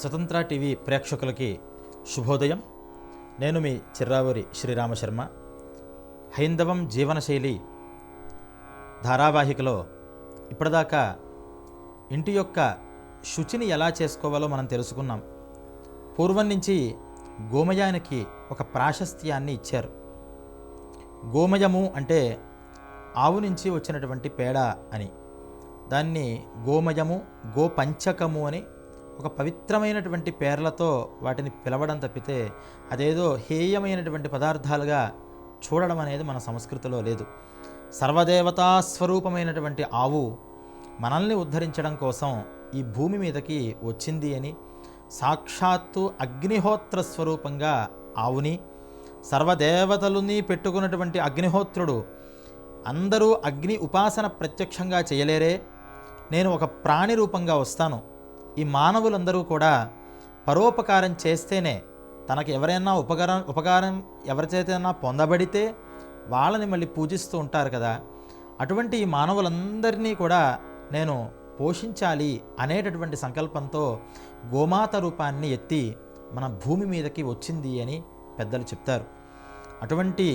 స్వతంత్ర టీవీ ప్రేక్షకులకి శుభోదయం. నేను మీ చిర్రావూరి శ్రీరామశర్మ. హైందవం జీవనశైలి ధారావాహికలో ఇప్పటిదాకా ఇంటి యొక్క శుచిని ఎలా చేసుకోవాలో మనం తెలుసుకున్నాం. పూర్వం నుంచి గోమయానికి ఒక ప్రాశస్త్యాన్ని ఇచ్చారు. గోమయము అంటే ఆవు నుంచి వచ్చినటువంటి పేడ అని, దాన్ని గోమయము, గోపంచకము అని ఒక పవిత్రమైనటువంటి పేర్లతో వాటిని పిలవడం తప్పితే అదేదో హేయమైనటువంటి పదార్థాలుగా చూడడం అనేది మన సంస్కృతిలో లేదు. సర్వదేవతా స్వరూపమైనటువంటి ఆవు మనల్ని ఉద్ధరించడం కోసం ఈ భూమి మీదకి వచ్చింది అని, సాక్షాత్తు అగ్నిహోత్ర స్వరూపంగా ఆవుని, సర్వదేవతలని పెట్టుకున్నటువంటి అగ్నిహోత్రుడు అందరూ అగ్ని ఉపాసన ప్రత్యక్షంగా చేయలేరే, నేను ఒక ప్రాణి రూపంగా వస్తాను, ఈ మానవులందరూ కూడా పరోపకారం చేస్తేనే, తనకు ఎవరైనా ఉపకారం ఎవరి చేతైనా పొందబడితే వాళ్ళని మళ్ళీ పూజిస్తూ ఉంటారు కదా, అటువంటి ఈ మానవులందరినీ కూడా నేను పోషించాలి అనేటటువంటి సంకల్పంతో గోమాత రూపాన్ని ఎత్తి మన భూమి మీదకి వచ్చింది అని పెద్దలు చెప్తారు. అటువంటి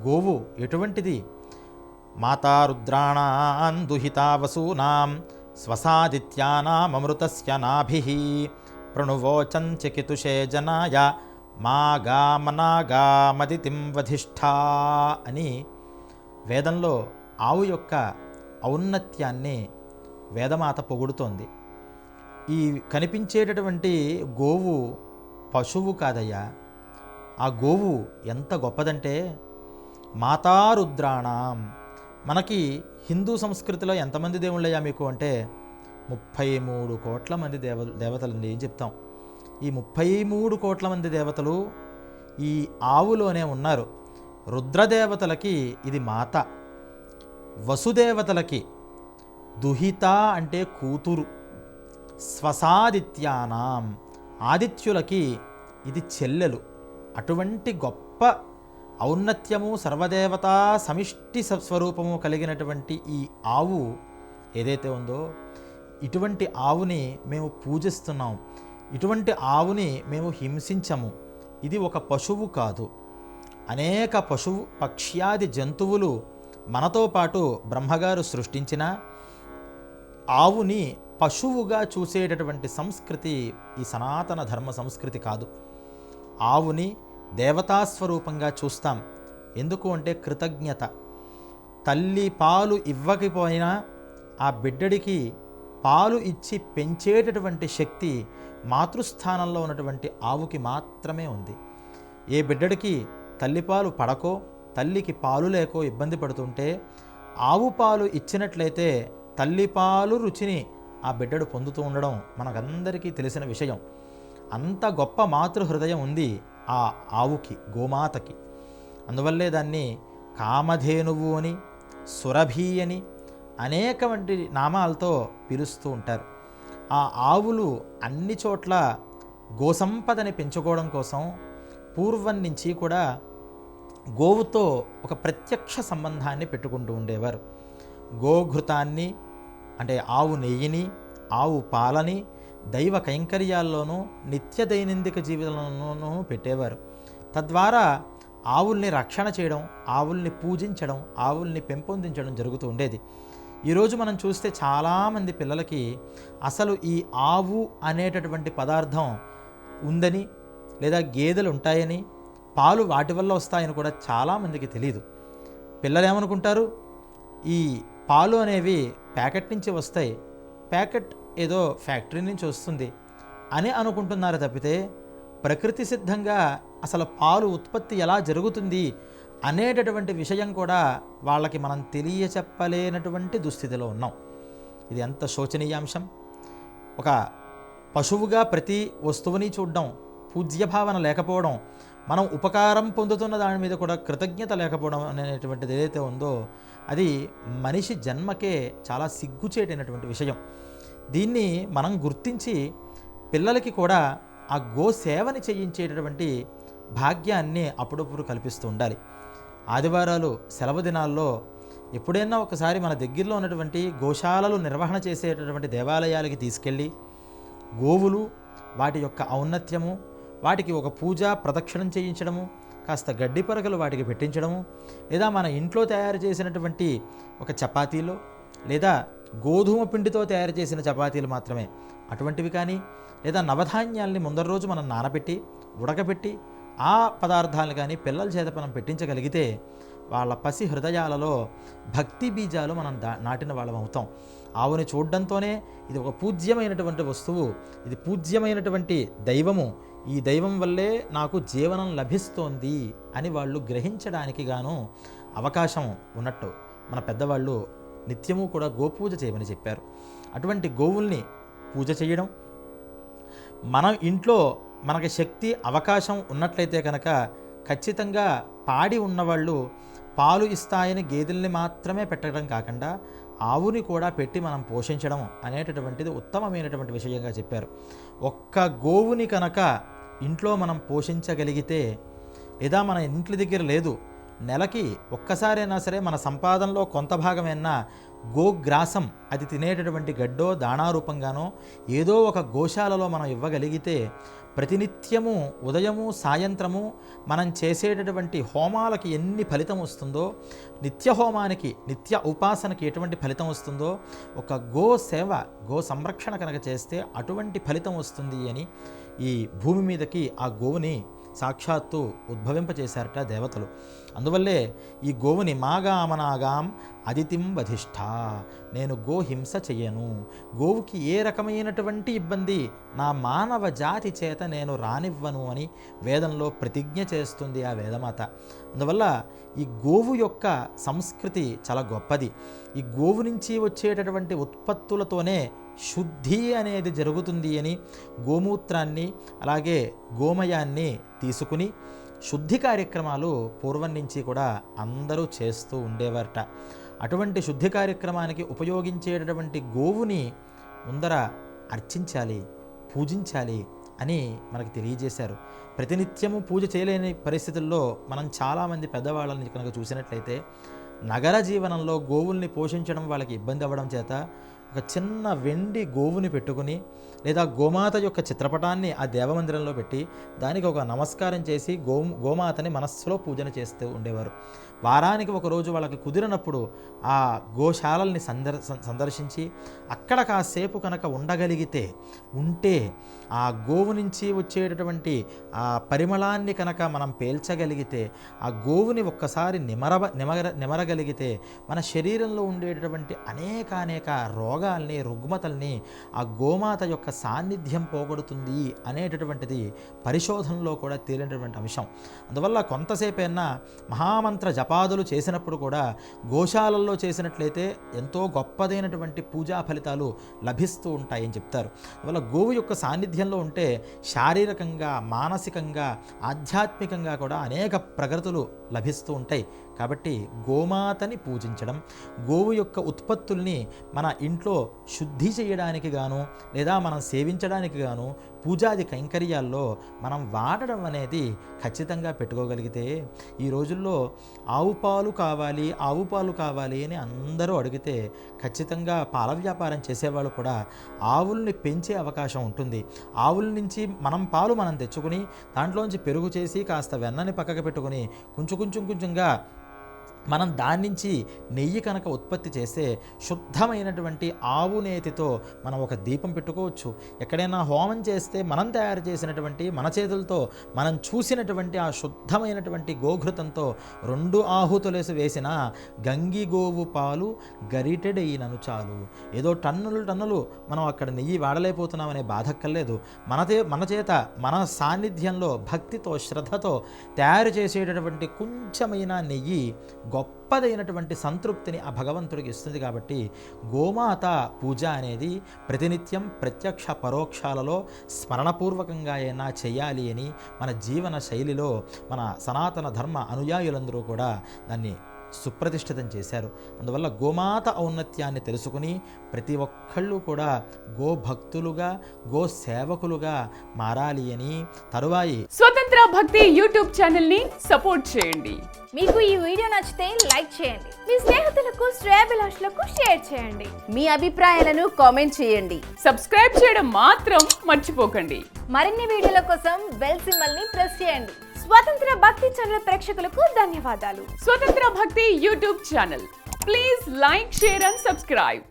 గోవు ఎటువంటిది? మాతా రుద్రాణాం దుహితా వసూనాం స్వసాదిత్యానామృతస్య నాభిః ప్రణువోచం చకితుషే జనాయ మాగామనాగామదితిం వధిష్ఠా అని వేదంలో ఆవు యొక్క ఔన్నత్యాన్ని వేదమాత పొగుడుతోంది. ఈ కనిపించేటటువంటి గోవు పశువు కాదయ్యా. ఆ గోవు ఎంత గొప్పదంటే మాతా రుద్రాణం. మనకి హిందూ సంస్కృతిలో ఎంతమంది దేవుళ్ళయ్యా మీకు అంటే 33 కోట్ల మంది దేవతలండి. ఏం చెప్తాం? ఈ 33 కోట్ల మంది దేవతలు ఈ ఆవులోనే ఉన్నారు. రుద్రదేవతలకి ఇది మాత, వసుదేవతలకి దుహిత అంటే కూతురు, స్వసాదిత్యానాం ఆదిత్యులకి ఇది చెల్లెలు. అటువంటి గొప్ప ఔన్నత్యము, సర్వదేవతా సమిష్టి స్వరూపము కలిగినటువంటి ఈ ఆవు ఏదైతే ఉందో, ఇటువంటి ఆవుని మేము పూజిస్తున్నాం. ఇటువంటి ఆవుని మేము హింసించము. ఇది ఒక పశువు కాదు. అనేక పక్ష్యాది జంతువులు మనతో పాటు బ్రహ్మగారు సృష్టించిన ఆవుని పశువుగా చూసేటటువంటి సంస్కృతి ఈ సనాతన ధర్మ సంస్కృతి కాదు. ఆవుని దేవతాస్వరూపంగా చూస్తాం. ఎందుకు అంటే కృతజ్ఞత. తల్లి పాలు ఇవ్వకపోయినా ఆ బిడ్డడికి పాలు ఇచ్చి పెంచేటటువంటి శక్తి మాతృస్థానంలో ఉన్నటువంటి ఆవుకి మాత్రమే ఉంది. ఏ బిడ్డడికి తల్లిపాలు పడకో, తల్లికి పాలు లేకో ఇబ్బంది పడుతుంటే ఆవు పాలు ఇచ్చినట్లయితే తల్లిపాలు రుచిని ఆ బిడ్డడు పొందుతూ ఉండడం మనకందరికీ తెలిసిన విషయం. అంత గొప్ప మాతృహృదయం ఉంది ఆ ఆవుకి, గోమాతకి. అందువల్లే దాన్ని కామధేనువు అని, సురభి అని అనేక వంటి నామాలతో పిలుస్తూ ఉంటారు. ఆ ఆవులు అన్ని చోట్ల గోసంపదని పెంచుకోవడం కోసం పూర్వం నుంచి కూడా గోవుతో ఒక ప్రత్యక్ష సంబంధాన్ని పెట్టుకుంటూ ఉండేవారు. గోఘృతాన్ని అంటే ఆవు నెయ్యిని, ఆవు పాలని దైవ కైంకర్యాల్లోనూ నిత్య దైనందిక జీవితంలోనూ పెట్టేవారు. తద్వారా ఆవుల్ని రక్షణ చేయడం, ఆవుల్ని పూజించడం, ఆవుల్ని పెంపొందించడం జరుగుతూ ఉండేది. ఈరోజు మనం చూస్తే చాలామంది పిల్లలకి అసలు ఈ ఆవు అనేటటువంటి పదార్థం ఉందని, లేదా గేదెలు ఉంటాయని, పాలు వాటి వల్ల వస్తాయని కూడా చాలామందికి తెలియదు. పిల్లలు ఏమనుకుంటారు? ఈ పాలు అనేవి ప్యాకెట్ నుంచి వస్తాయి, ప్యాకెట్ ఏదో ఫ్యాక్టరీ నుంచి వస్తుంది అని అనుకుంటున్నారు తప్పితే ప్రకృతి సిద్ధంగా అసలు పాలు ఉత్పత్తి ఎలా జరుగుతుంది అనేటటువంటి విషయం కూడా వాళ్ళకి మనం తెలియచెప్పలేనటువంటి దుస్థితిలో ఉన్నాం. ఇది ఎంత శోచనీయాంశం. ఒక పశువుగా ప్రతి వస్తువుని చూడడం, పూజ్యభావన లేకపోవడం, మనం ఉపకారం పొందుతున్న దాని మీద కూడా కృతజ్ఞత లేకపోవడం అనేటువంటిది ఏదైతే ఉందో అది మనిషి జన్మకే చాలా సిగ్గుచేటైనటువంటి విషయం. దీన్ని మనం గుర్తించి పిల్లలకి కూడా ఆ గోసేవని చేయించేటటువంటి భాగ్యాన్ని అప్పుడప్పుడు కల్పిస్తూ ఉండాలి. ఆదివారాలు, సెలవు దినాల్లో ఎప్పుడైనా ఒకసారి మన దగ్గరలో ఉన్నటువంటి గోశాలలు నిర్వహణ చేసేటటువంటి దేవాలయాలకి తీసుకెళ్ళి గోవులు వాటి యొక్క ఔన్నత్యము, వాటికి ఒక పూజ ప్రదక్షిణం చేయించడము, కాస్త గడ్డి పరకలు వాటికి పెట్టించడము, లేదా మన ఇంట్లో తయారు చేసినటువంటి ఒక చపాతీలో లేదా గోధుమ పిండితో తయారు చేసిన చపాతీలు మాత్రమే అటువంటివి కానీ, లేదా నవధాన్యాల్ని ముందర రోజు మనం నానబెట్టి ఉడకబెట్టి ఆ పదార్థాలు కానీ పిల్లల చేత మనం పెట్టించగలిగితే వాళ్ళ పసి హృదయాలలో భక్తి బీజాలు మనం నాటిన వాళ్ళం అవుతాం. ఆవుని చూడడంతోనే ఇది ఒక పూజ్యమైనటువంటి వస్తువు, ఇది పూజ్యమైనటువంటి దైవము, ఈ దైవం వల్లే నాకు జీవనం లభిస్తోంది అని వాళ్ళు గ్రహించడానికి గాను అవకాశం ఉన్నట్టు మన పెద్దవాళ్ళు నిత్యము కూడా గోపూజ చేయమని చెప్పారు. అటువంటి గోవుల్ని పూజ చేయడం, మన ఇంట్లో మనకి శక్తి అవకాశం ఉన్నట్లయితే కనుక ఖచ్చితంగా పాడి ఉన్నవాళ్ళు పాలు ఇస్తాయని గేదెల్ని మాత్రమే పెట్టడం కాకుండా ఆవుని కూడా పెట్టి మనం పోషించడం అనేటటువంటిది ఉత్తమమైనటువంటి విషయంగా చెప్పారు. ఒక్క గోవుని కనుక ఇంట్లో మనం పోషించగలిగితే, లేదా మన ఇంటి దగ్గర లేదు, నెలకి ఒక్కసారైనా సరే మన సంపాదనలో కొంత భాగమైనా గోగ్రాసం, అది తినేటటువంటి గడ్డో దాణా రూపంగానో ఏదో ఒక గోశాలలో మనం ఇవ్వగలిగితే ప్రతినిత్యము ఉదయము సాయంత్రము మనం చేసేటటువంటి హోమాలకి ఎన్ని ఫలితం వస్తుందో, నిత్య హోమానికి నిత్య ఉపాసనకి ఎటువంటి ఫలితం వస్తుందో, ఒక గో సేవ గో సంరక్షణ కనుక చేస్తే అటువంటి ఫలితం వస్తుంది అని ఈ భూమి మీదకి ఆ గోవుని సాక్షాత్తు ఉద్భవింపచేశారట దేవతలు. అందువల్లే ఈ గోవుని మాగామనాగాం అదితిం వధిష్ఠ, నేను గోహింస చెయ్యను, గోవుకి ఏ రకమైనటువంటి ఇబ్బంది నా మానవ జాతి చేత నేను రానివ్వను అని వేదంలో ప్రతిజ్ఞ చేస్తుంది ఆ వేదమాత. అందువల్ల ఈ గోవు యొక్క సంస్కృతి చాలా గొప్పది. ఈ గోవు నుంచి వచ్చేటటువంటి ఉత్పత్తులతోనే శుద్ధి అనేది జరుగుతుంది అని గోమూత్రాన్ని అలాగే గోమయాన్ని తీసుకుని శుద్ధి కార్యక్రమాలు పూర్వం నుంచి కూడా అందరూ చేస్తూ ఉండేవారట. అటువంటి శుద్ధి కార్యక్రమానికి ఉపయోగించేటటువంటి గోవుని ముందర అర్చించాలి, పూజించాలి అని మనకు తెలియజేశారు. ప్రతినిత్యము పూజ చేయలేని పరిస్థితుల్లో మనం చాలామంది పెద్దవాళ్ళని కనుక చూసినట్లయితే నగర జీవనంలో గోవుల్ని పోషించడం వాళ్ళకి ఇబ్బంది అవ్వడం చేత ఒక చిన్న వెండి గోవుని పెట్టుకుని లేదా గోమాత యొక్క చిత్రపటాన్ని ఆ దేవమందిరంలో పెట్టి దానికి ఒక నమస్కారం చేసి గోమాతని మనస్సులో పూజన చేస్తూ ఉండేవారు. వారానికి ఒకరోజు వాళ్ళకి కుదిరినప్పుడు ఆ గోశాలల్ని సందర్శించి అక్కడ కాసేపు కనుక ఉండగలిగితే ఉంటే ఆ గోవు నుంచి వచ్చేటటువంటి ఆ పరిమళాన్ని కనుక మనం పీల్చగలిగితే, ఆ గోవుని ఒక్కసారి నిమరగలిగితే మన శరీరంలో ఉండేటటువంటి అనేక రోగాల్ని రుగ్మతల్ని ఆ గోమాత యొక్క సాన్నిధ్యం పోగొడుతుంది అనేటటువంటిది పరిశోధనలో కూడా తేలినటువంటి అంశం. అందువల్ల కొంతసేపైనా మహామంత్ర జపాదులు చేసినప్పుడు కూడా గోశాలల్లో చేసినట్లయితే ఎంతో గొప్పదైనటువంటి పూజా ఫలితాలు లభిస్తూ ఉంటాయని చెప్తారు. అందువల్ల గోవు యొక్క సాన్నిధ్యంలో ఉంటే శారీరకంగా మానసికంగా ఆధ్యాత్మికంగా కూడా అనేక ప్రగతులు లభిస్తూ ఉంటాయి. కాబట్టి గోమాతని పూజించడం, గోవు యొక్క ఉత్పత్తుల్ని మన ఇంట్లో శుద్ధి చేయడానికి గాను లేదా మనం సేవించడానికి గాను పూజాది కైంకర్యాల్లో మనం వాడడం అనేది ఖచ్చితంగా పెట్టుకోగలిగితే, ఈ రోజుల్లో ఆవు పాలు కావాలి అని అందరూ అడిగితే ఖచ్చితంగా పాల వ్యాపారం చేసేవాళ్ళు కూడా ఆవుల్ని పెంచే అవకాశం ఉంటుంది. ఆవుల నుంచి పాలు మనం తెచ్చుకుని దాంట్లోంచి పెరుగు చేసి కాస్త వెన్నని పక్కకు పెట్టుకుని కొంచెంగా మనం దాని నుంచి నెయ్యి కనుక ఉత్పత్తి చేస్తే శుద్ధమైనటువంటి ఆవు నేతితో మనం ఒక దీపం పెట్టుకోవచ్చు. ఎక్కడైనా హోమం చేస్తే మనం తయారు చేసినటువంటి మన చేతులతో మనం చూసినటువంటి ఆ శుద్ధమైనటువంటి గోఘృతంతో 2 ఆహుతులేసి వేసిన గంగి గోవు పాలు గరిటెడైనను చాలు. ఏదో టన్నులు మనం అక్కడ నెయ్యి వాడలేకపోతున్నామనే బాధక్కర్లేదు. మన చేత మన సాన్నిధ్యంలో భక్తితో శ్రద్ధతో తయారు చేసేటటువంటి కొంచెమైన నెయ్యి గొప్పదైనటువంటి సంతృప్తిని ఆ భగవంతుడికి ఇస్తుంది. కాబట్టి గోమాత పూజ అనేది ప్రతినిత్యం ప్రత్యక్ష పరోక్షాలలో స్మరణపూర్వకంగా అయినా చేయాలి అని మన జీవన శైలిలో మన సనాతన ధర్మ అనుయాయులందరూ కూడా దాన్ని సుప్రతిష్ఠితం చేశారు. అందువల్ల గోమాత ఔన్నత్యాన్ని తెలుసుకుని ప్రతి ఒక్కళ్ళు కూడా గోభక్తులుగా గో సేవకులుగా మారాలి అని తరువాయి స్వతంత్ర భక్తి యూట్యూబ్ ఛానల్ ని సపోర్ట్ చేయండి. మీకు ఈ వీడియో నచ్చితే లైక్ చేయండి, మీ స్నేహితులకు శ్రేయాభిలాషులకు షేర్ చేయండి, మీ అభిప్రాయాలను కామెంట్ చేయండి. సబ్స్క్రైబ్ చేయడం మాత్రం మర్చిపోకండి. మరిన్ని వీడియోల కోసం బెల్ సింబల్ ని ప్రెస్ చేయండి. స్వతంత్ర భక్తి ఛానల్ ప్రేక్షకులకు ధన్యవాదాలు. స్వతంత్ర భక్తి YouTube channel, please like, share and subscribe.